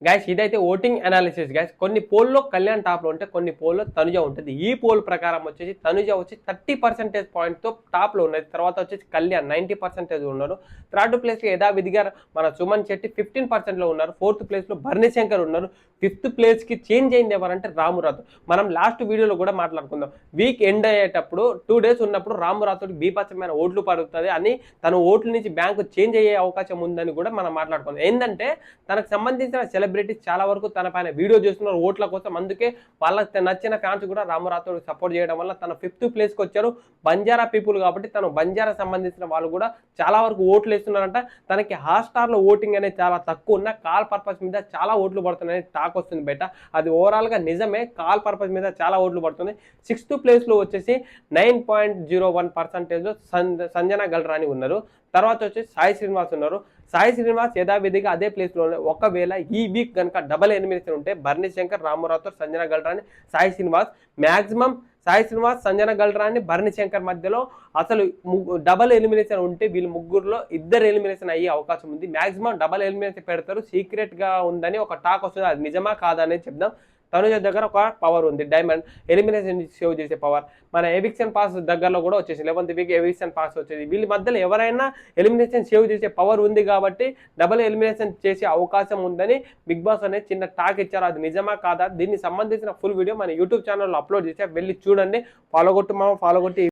Guys ఇదైతే voting analysis guys. కొన్ని పోల్లో కళ్యాణ్ టాప్లో ఉంటే కొన్ని పోల్లో తనుజ ఉంటుంది. ఈ పోల్ ప్రకారం వచ్చేసి తనుజ వచ్చి 30% పాయింట్తో టాప్లో ఉన్నది. తర్వాత వచ్చేసి కళ్యాణ్ 90% ఉన్నారు. థర్డ్ ప్లేస్లో యథావిధిగా మన సుమన్ శెట్టి 15%లో ఉన్నారు. ఫోర్త్ ప్లేస్లో భరణిశంకర్ ఉన్నారు. ఫిఫ్త్ ప్లేస్కి చేంజ్ అయింది ఎవరంటే రాము రాథోడ్. మనం లాస్ట్ వీడియోలో కూడా మాట్లాడుకుందాం. వీక్ ఎండ్ అయ్యేటప్పుడు 2 days ఉన్నప్పుడు రాము రాథోడ్కి బీభత్సమైన ఓట్లు పడుతుంది అని, తన ఓట్ల నుంచి బ్యాంకు చేంజ్ అయ్యే అవకాశం ఉందని కూడా మనం మాట్లాడుకుందాం. ఏంటంటే తనకు సంబంధించిన సెలబ్రిటీస్ చాలా వరకు తన పైన వీడియో చేస్తున్నారు ఓట్ల కోసం. అందుకే వాళ్ళకి నచ్చిన ఫ్యాన్స్ కూడా రాము రాథోడ్ సపోర్ట్ చేయడం వల్ల తన 5th ప్లేస్కి వచ్చారు. బంజారా పీపుల్ కాబట్టి తను బంజారా సంబంధించిన వాళ్ళు కూడా చాలా వరకు ఓట్లు వేస్తున్నారంట. తనకి హాట్‌స్టార్లో ఓటింగ్ అనేది చాలా తక్కువ ఉన్న కాల్ పర్పస్ మీద చాలా ఓట్లు పడుతున్నాయని టాక్ వస్తుంది బయట. అది ఓవరాల్గా నిజమే, కాల్ పర్పస్ మీద చాలా ఓట్లు పడుతుంది. 6th ప్లేస్లో వచ్చేసి 9.01% సంజన గల్రాని ఉన్నారు. తర్వాత వచ్చేసి సాయి శ్రీనివాస్ ఉన్నారు. సాయి శ్రీనివాస్ యథావిధిగా అదే ప్లేస్లో ఉన్నారు. ఒకవేళ ఈ వీక్ కనుక డబల్ ఎలిమినేషన్ ఉంటే భరణిశంకర్, రాము రాథోడ్, సంజన గల్రాని, సాయి శ్రీనివాస్ మ్యాక్సిమం సాయి శ్రీనివాస్, సంజన గల్రాని, భరణిశంకర్ మధ్యలో అసలు డబల్ ఎలిమినేషన్ ఉంటే వీళ్ళు ముగ్గురులో ఇద్దరు ఎలిమినేషన్ అయ్యే అవకాశం ఉంది. మ్యాక్సిమం డబల్ ఎలిమినేషన్ పెడతారు. సీక్రెట్గా ఉందని ఒక టాక్ వస్తుంది. అది నిజమా కాదా అనేది చెప్దాం. తనుజ దగ్గర ఒక పవర్ ఉంది, డైమండ్ ఎలిమినేషన్ సేవ్ చేసే పవర్. మన ఎవిక్షన్ పాస్ దగ్గరలో కూడా వచ్చేసి 11th వీక్ ఎవిక్షన్ పాస్ వచ్చేది. వీళ్ళ మధ్యలో ఎవరైనా ఎలిమినేషన్ సేవ్ చేసే పవర్ ఉంది కాబట్టి డబుల్ ఎలిమినేషన్ చేసే అవకాశం ఉందని బిగ్ బాస్ అనేది చిన్న టాక్ ఇచ్చారు. అది నిజమా కాదా, దీనికి సంబంధించిన ఫుల్ వీడియో మన యూట్యూబ్ ఛానల్లో అప్లోడ్ చేసి వెళ్ళి చూడండి. ఫాలో కొట్టి